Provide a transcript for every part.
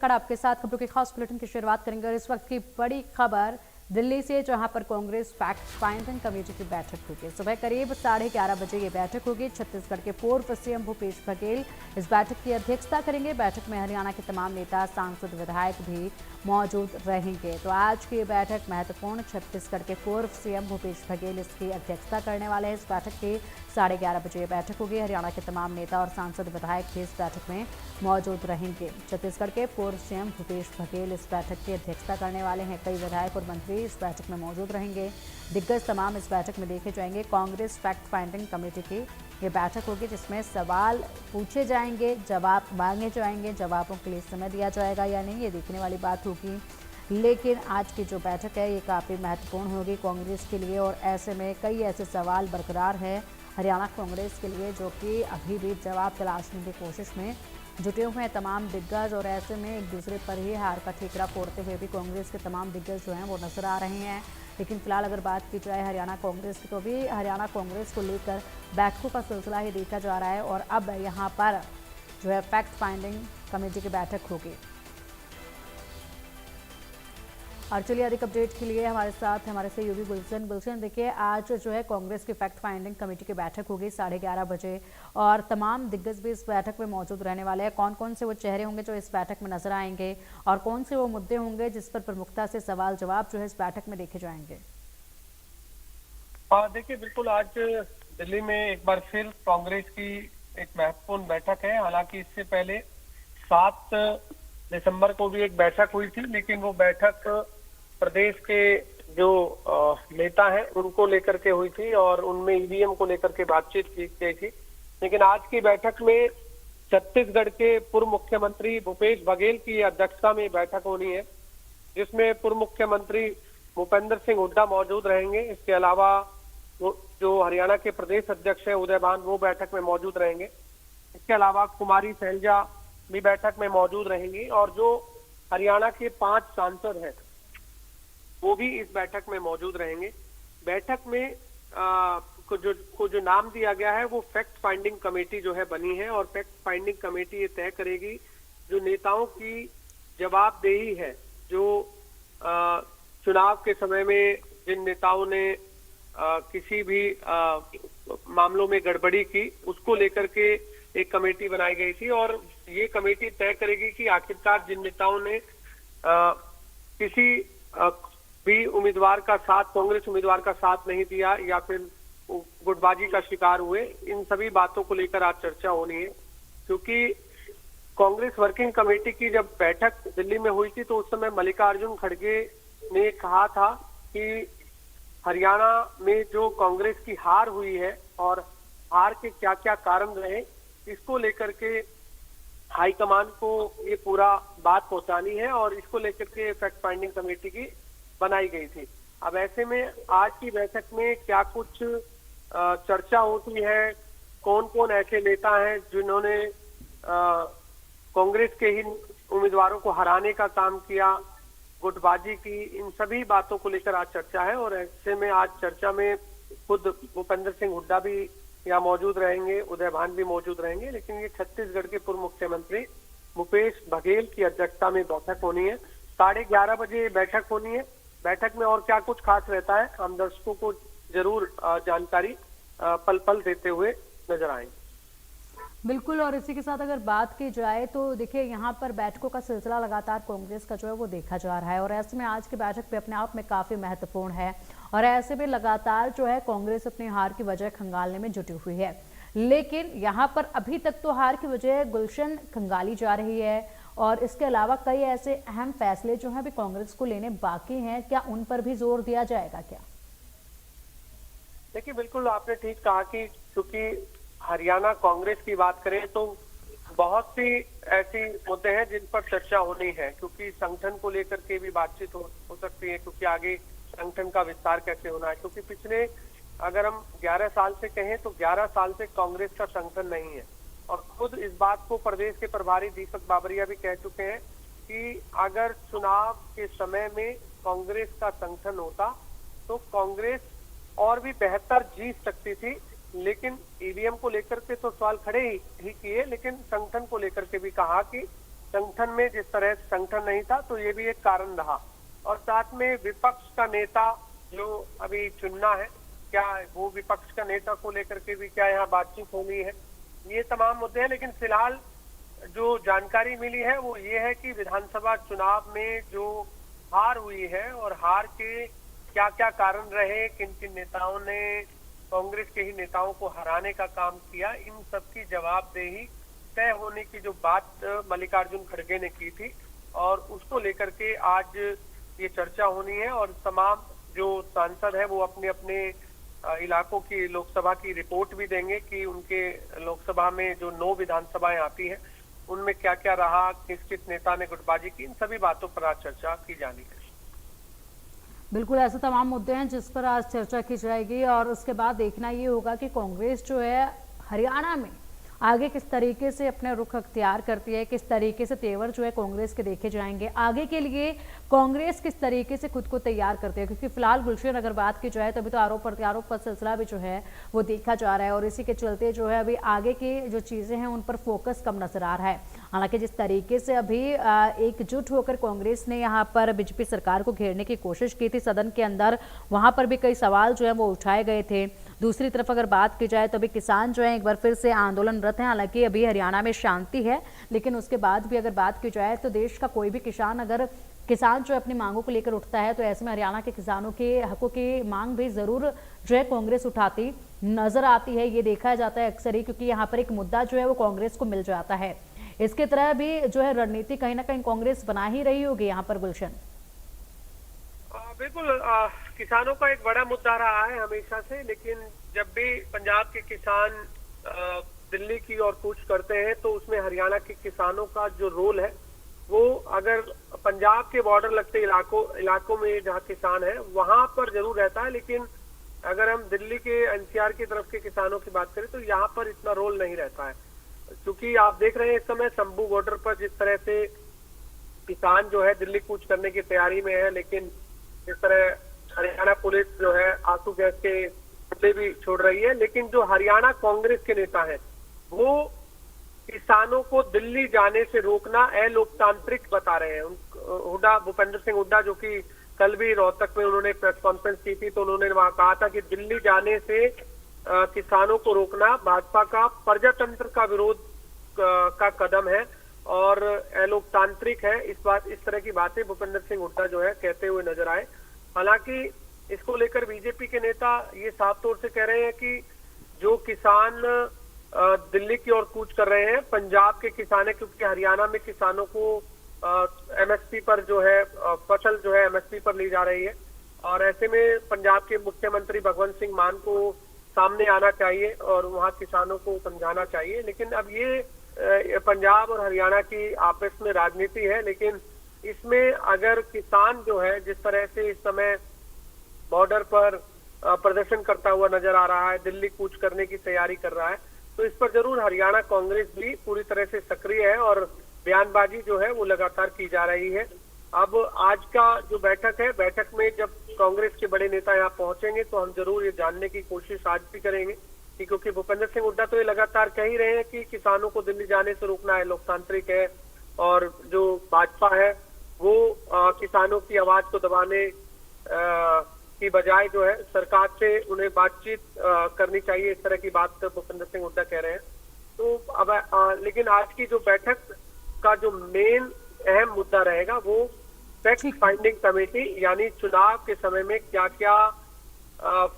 आपके साथ खबरों की खास बुलेटिन की शुरुआत करेंगे और इस वक्त की बड़ी खबर दिल्ली से, जहां पर कांग्रेस फैक्ट फाइंडिंग कमेटी की बैठक होगी। सुबह करीब 11:30 बजे ये बैठक होगी। छत्तीसगढ़ के पूर्व सीएम भूपेश बघेल इस बैठक की अध्यक्षता करेंगे। बैठक में हरियाणा के तमाम नेता, सांसद, विधायक भी मौजूद रहेंगे। तो आज की बैठक महत्वपूर्ण। छत्तीसगढ़ के पूर्व सीएम भूपेश बघेल इसकी अध्यक्षता करने वाले हैं। इस बैठक की 11:30 बजे बैठक होगी। हरियाणा के तमाम नेता और सांसद, विधायक भी इस बैठक में मौजूद रहेंगे। छत्तीसगढ़ के पूर्व सीएम भूपेश बघेल इस बैठक की अध्यक्षता करने वाले हैं। कई विधायक और मंत्री इस बैठक में मौजूद रहेंगे। दिग्गज तमाम इस बैठक में देखे जाएंगे। कांग्रेस फैक्ट फाइंडिंग कमेटी की ये बैठक होगी, जिसमें सवाल पूछे जाएंगे, जवाब मांगे जाएंगे। जवाबों के लिए समय दिया जाएगा या नहीं, ये देखने वाली बात होगी। लेकिन आज की जो बैठक है ये काफ़ी महत्वपूर्ण होगी कांग्रेस के लिए, और ऐसे में कई ऐसे सवाल बरकरार है हरियाणा कांग्रेस के लिए, जो कि अभी भी जवाब तलाशने की कोशिश में जुटे हुए हैं तमाम दिग्गज। और ऐसे में एक दूसरे पर ही हार का ठिकरा फोड़ते हुए भी कांग्रेस के तमाम दिग्गज जो हैं वो नजर आ रहे हैं। लेकिन फिलहाल अगर बात की जाए हरियाणा कांग्रेस की, तो भी हरियाणा कांग्रेस को लेकर बैठकों का सिलसिला ही देखा जा रहा है। और अब यहाँ पर जो है फैक्ट फाइंडिंग कमेटी की बैठक होगी। और चलिए अधिक अपडेट के लिए हमारे साथ हमारे सहयोगी गुलशन। देखिए, आज जो है कांग्रेस की फैक्ट फाइंडिंग कमेटी की बैठक होगी 11:30 बजे, और तमाम दिग्गज भी इस बैठक में मौजूद रहने वाले हैं। कौन कौन से वो चेहरे होंगे जो इस बैठक में नजर आएंगे, और कौन से वो मुद्दे होंगे जिस पर प्रमुखता से सवाल जवाब जो है इस बैठक में देखे जाएंगे? देखिए, बिल्कुल आज दिल्ली में एक बार फिर कांग्रेस की एक महत्वपूर्ण बैठक है। हालांकि इससे पहले 7 दिसंबर को भी एक बैठक हुई थी, लेकिन वो बैठक प्रदेश के जो नेता हैं उनको लेकर के हुई थी और उनमें ईवीएम को लेकर के बातचीत की गई थी। लेकिन आज की बैठक में छत्तीसगढ़ के पूर्व मुख्यमंत्री भूपेश बघेल की अध्यक्षता में बैठक होनी है, जिसमें पूर्व मुख्यमंत्री भूपेंद्र सिंह हुड्डा मौजूद रहेंगे। इसके अलावा जो हरियाणा के प्रदेश अध्यक्ष है उदय भान, वो बैठक में मौजूद रहेंगे। इसके अलावा कुमारी शैलजा भी बैठक में मौजूद रहेंगी, और जो हरियाणा के 5 सांसद हैं वो भी इस बैठक में मौजूद रहेंगे। बैठक में को जो नाम दिया गया है वो फैक्ट फाइंडिंग कमेटी जो है बनी है, और फैक्ट फाइंडिंग कमेटी ये तय करेगी जो नेताओं की जवाबदेही है, जो चुनाव के समय में जिन नेताओं ने किसी भी मामलों में गड़बड़ी की, उसको लेकर के एक कमेटी बनाई गई थी। और ये कमेटी तय करेगी कि आखिरकार जिन नेताओं ने किसी भी उम्मीदवार का साथ, कांग्रेस उम्मीदवार का साथ नहीं दिया या फिर गुटबाजी का शिकार हुए, इन सभी बातों को लेकर आज चर्चा होनी है। क्योंकि कांग्रेस वर्किंग कमेटी की जब बैठक दिल्ली में हुई थी तो उस समय मल्लिकार्जुन खड़गे ने कहा था कि हरियाणा में जो कांग्रेस की हार हुई है और हार के क्या क्या कारण रहे, इसको लेकर के हाईकमान को ये पूरा बात पहुंचानी है, और इसको लेकर के फैक्ट फाइंडिंग कमेटी की बनाई गई थी। अब ऐसे में आज की बैठक में क्या कुछ चर्चा होती है, कौन कौन ऐसे नेता हैं जिन्होंने कांग्रेस के ही उम्मीदवारों को हराने का काम किया, गुटबाजी की, इन सभी बातों को लेकर आज चर्चा है। और ऐसे में आज चर्चा में खुद भूपेंद्र सिंह हुड्डा भी यहाँ मौजूद रहेंगे, उदय भान भी मौजूद रहेंगे। लेकिन ये छत्तीसगढ़ के पूर्व मुख्यमंत्री भूपेश बघेल की अध्यक्षता में बैठक होनी है। 11:30 बजे बैठक होनी है। बैठक में और क्या कुछ खास रहता है, हम दर्शकों को जरूर जानकारी पल पल देते हुए नजर आएंगे। बिल्कुल, और इसी के साथ अगर बात की जाए तो देखिए, यहाँ पर बैठकों का सिलसिला लगातार कांग्रेस का जो है वो देखा जा रहा है, और ऐसे में आज की बैठक भी अपने आप में काफी महत्वपूर्ण है। और ऐसे में लगातार जो है कांग्रेस अपनी हार की वजह खंगालने में जुटी हुई है। लेकिन यहाँ पर अभी तक तो हार की वजह गुलशन खंगाली जा रही है, और इसके अलावा कई ऐसे अहम फैसले जो हैं भी कांग्रेस को लेने बाकी हैं। क्या उन पर भी जोर दिया जाएगा क्या? देखिए, बिल्कुल आपने ठीक कहा कि चूंकि हरियाणा कांग्रेस की बात करें तो बहुत सी ऐसी मुद्दे हैं जिन पर चर्चा होनी है, क्योंकि संगठन को लेकर के भी बातचीत हो सकती है, क्योंकि आगे संगठन का विस्तार कैसे होना है। क्योंकि पिछले अगर हम 11 साल से कहें तो 11 साल से कांग्रेस का संगठन नहीं है, और खुद इस बात को प्रदेश के प्रभारी दीपक बाबरिया भी कह चुके हैं कि अगर चुनाव के समय में कांग्रेस का संगठन होता तो कांग्रेस और भी बेहतर जीत सकती थी। लेकिन ईवीएम को लेकर के तो सवाल खड़े ही किए, लेकिन संगठन को लेकर के भी कहा कि संगठन में जिस तरह से संगठन नहीं था, तो ये भी एक कारण रहा। और साथ में विपक्ष का नेता जो अभी चुनना है, क्या वो विपक्ष का नेता को लेकर के भी क्या यहाँ बातचीत होनी है, ये तमाम मुद्दे हैं। लेकिन फिलहाल जो जानकारी मिली है वो ये है कि विधानसभा चुनाव में जो हार हुई है और हार के क्या क्या कारण रहे, किन किन नेताओं ने कांग्रेस के ही नेताओं को हराने का काम किया, इन सब की जवाबदेही तय होने की जो बात मल्लिकार्जुन खड़गे ने की थी, और उसको लेकर के आज ये चर्चा होनी है। और तमाम जो सांसद है वो अपने अपने इलाकों की लोकसभा की रिपोर्ट भी देंगे कि उनके लोकसभा में जो 9 विधानसभाएं आती हैं उनमें क्या क्या रहा, किस किस नेता ने गुटबाजी की, इन सभी बातों पर आज चर्चा की जानी है। बिल्कुल ऐसे तमाम मुद्दे हैं जिस पर आज चर्चा की जाएगी और उसके बाद देखना ये होगा कि कांग्रेस जो है हरियाणा में आगे किस तरीके से अपने रुख अख्तियार करती है, किस तरीके से तेवर जो है कांग्रेस के देखे जाएंगे, आगे के लिए कांग्रेस किस तरीके से खुद को तैयार करती है। क्योंकि फिलहाल गुलशन अगर बात की जाए तो अभी तो आरोप प्रत्यारोप का सिलसिला भी जो है वो देखा जा रहा है और इसी के चलते जो है अभी आगे की जो चीज़ें हैं उन पर फोकस कम नजर आ रहा है। हालांकि जिस तरीके से अभी एकजुट होकर कांग्रेस ने यहाँ पर बीजेपी सरकार को घेरने की कोशिश की थी सदन के अंदर, वहां पर भी कई सवाल जो है वो उठाए गए थे। दूसरी तरफ अगर बात की जाए तो अभी किसान जो है एक बार फिर से आंदोलनरत हैं। हालांकि अभी हरियाणा में शांति है, लेकिन उसके बाद भी अगर बात की जाए तो देश का कोई भी किसान जो अपनी मांगों को लेकर उठता है तो ऐसे में हरियाणा के किसानों के हकों की मांग भी जरूर जो है कांग्रेस उठाती नजर आती है। ये देखा जाता है अक्सर ही, क्योंकि यहाँ पर एक मुद्दा जो है वो कांग्रेस को मिल जाता है। इसके तरह भी जो है रणनीति कहीं ना कहीं कांग्रेस बना ही रही होगी यहाँ पर गुलशन। बिल्कुल, किसानों का एक बड़ा मुद्दा रहा है हमेशा से, लेकिन जब भी पंजाब के किसान दिल्ली की ओर कूच करते हैं तो उसमें हरियाणा के किसानों का जो रोल है वो, अगर पंजाब के बॉर्डर लगते इलाकों में जहाँ किसान है वहां पर जरूर रहता है, लेकिन अगर हम दिल्ली के एनसीआर की तरफ के किसानों की बात करें तो यहाँ पर इतना रोल नहीं रहता है। क्योंकि आप देख रहे हैं इस समय शंभू बॉर्डर पर जिस तरह से किसान जो है दिल्ली कूच करने की तैयारी में है, लेकिन जिस तरह हरियाणा पुलिस जो है आंसू गैस के पुतले भी छोड़ रही है, लेकिन जो हरियाणा कांग्रेस के नेता है वो किसानों को दिल्ली जाने से रोकना अलोकतांत्रिक बता रहे हैं। हुड्डा, भूपेंद्र सिंह हुड्डा, जो कि कल भी रोहतक में उन्होंने प्रेस कॉन्फ्रेंस की थी तो उन्होंने वहां कहा था कि दिल्ली जाने से किसानों को रोकना भाजपा का प्रजातंत्र का विरोध का कदम है और अलोकतांत्रिक है। इस तरह की बातें भूपेंद्र सिंह हुड्डा जो है कहते हुए नजर आए। हालांकि इसको लेकर बीजेपी के नेता ये साफ तौर से कह रहे हैं कि जो किसान दिल्ली की ओर कूच कर रहे हैं पंजाब के किसान है, क्योंकि हरियाणा में किसानों को एमएसपी पर जो है फसल जो है एमएसपी पर ली जा रही है और ऐसे में पंजाब के मुख्यमंत्री भगवंत सिंह मान को सामने आना चाहिए और वहां किसानों को समझाना चाहिए। लेकिन अब ये पंजाब और हरियाणा की आपस में राजनीति है, लेकिन इसमें अगर किसान जो है जिस तरह से इस समय बॉर्डर पर प्रदर्शन करता हुआ नजर आ रहा है, दिल्ली कूच करने की तैयारी कर रहा है, तो इस पर जरूर हरियाणा कांग्रेस भी पूरी तरह से सक्रिय है और बयानबाजी जो है वो लगातार की जा रही है। अब आज का जो बैठक है, बैठक में जब कांग्रेस के बड़े नेता यहाँ पहुंचेंगे तो हम जरूर ये जानने की कोशिश आज भी करेंगे कि क्योंकि भूपेंद्र सिंह हुड्डा तो ये लगातार कह ही रहे हैं कि किसानों को दिल्ली जाने से रोकना है लोकतांत्रिक है और जो भाजपा है वो किसानों की आवाज को दबाने की बजाय जो है सरकार से उन्हें बातचीत करनी चाहिए, इस तरह की बात भूपेंद्र सिंह हुड्डा कह रहे हैं। तो अब लेकिन आज की जो बैठक का जो मेन अहम मुद्दा रहेगा वो फैक्ट फाइंडिंग कमेटी, यानी चुनाव के समय में क्या क्या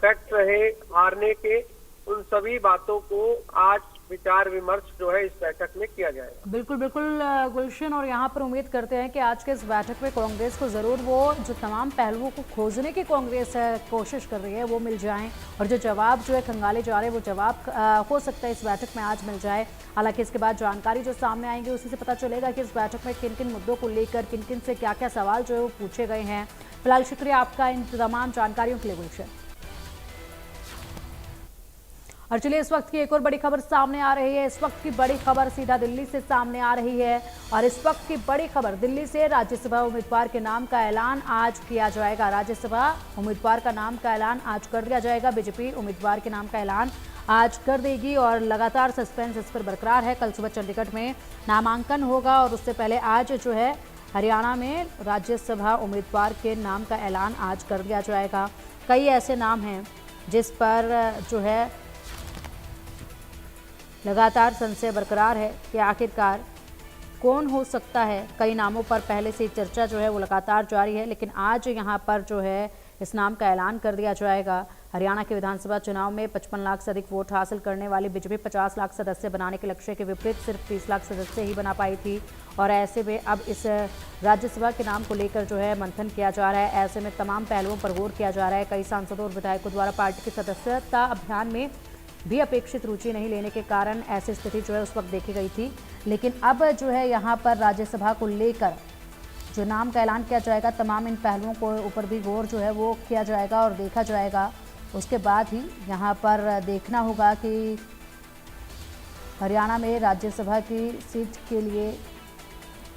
फैक्ट रहे हारने के, उन सभी बातों को आज विचार विमर्श जो है इस बैठक में किया जाएगा। बिल्कुल बिल्कुल गुलशन, और यहाँ पर उम्मीद करते हैं कि आज के इस बैठक में कांग्रेस को जरूर वो जो तमाम पहलुओं को खोजने की कांग्रेस कोशिश कर रही है वो मिल जाएं और जो जवाब जो है खंगाले जा रहे हैं वो जवाब हो सकता है इस बैठक में आज मिल जाए। हालांकि इसके बाद जानकारी जो सामने आएंगी उसी से पता चलेगा कि इस बैठक में किन किन मुद्दों को लेकर किन किन से क्या क्या सवाल जो है वो पूछे गए हैं। फिलहाल शुक्रिया आपका इन तमाम जानकारियों के लिए गुलशन। और चलिए इस वक्त की एक और बड़ी खबर सामने आ रही है। इस वक्त की बड़ी खबर सीधा दिल्ली से सामने आ रही है और इस वक्त की बड़ी खबर दिल्ली से राज्यसभा उम्मीदवार के नाम का ऐलान आज किया जाएगा। राज्यसभा उम्मीदवार का नाम का ऐलान आज कर दिया जाएगा। बीजेपी उम्मीदवार के नाम का ऐलान आज कर देगी और लगातार सस्पेंस इस पर बरकरार है। कल सुबह चंडीगढ़ में नामांकन होगा और उससे पहले आज जो है हरियाणा में राज्यसभा उम्मीदवार के नाम का ऐलान आज कर दिया जाएगा। कई ऐसे नाम हैं जिस पर जो है लगातार संशय बरकरार है कि आखिरकार कौन हो सकता है। कई नामों पर पहले से चर्चा जो है वो लगातार जारी है, लेकिन आज यहाँ पर जो है इस नाम का ऐलान कर दिया जाएगा। हरियाणा के विधानसभा चुनाव में 55 लाख से अधिक वोट हासिल करने वाली बीजेपी 50 लाख सदस्य बनाने के लक्ष्य के विपरीत सिर्फ 30 लाख सदस्य ही बना पाई थी और ऐसे में अब इस राज्यसभा के नाम को लेकर जो है मंथन किया जा रहा है। ऐसे में तमाम पहलुओं पर गौर किया जा रहा है। कई सांसदों और विधायकों द्वारा पार्टी की सदस्यता अभियान में भी अपेक्षित रुचि नहीं लेने के कारण ऐसी स्थिति जो है उस वक्त देखी गई थी, लेकिन अब जो है यहाँ पर राज्यसभा को लेकर जो नाम का ऐलान किया जाएगा, तमाम इन पहलुओं को ऊपर भी गौर जो है वो किया जाएगा और देखा जाएगा। उसके बाद ही यहाँ पर देखना होगा कि हरियाणा में राज्यसभा की सीट के लिए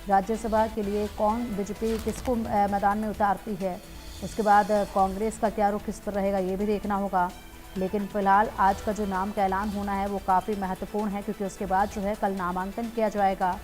राज्यसभा के लिए कौन बीजेपी किसको मैदान में उतारती है। उसके बाद कांग्रेस का क्या रुख इस पर रहेगा ये भी देखना होगा। लेकिन फिलहाल आज का जो नाम का ऐलान होना है वो काफ़ी महत्वपूर्ण है, क्योंकि उसके बाद जो है कल नामांकन किया जाएगा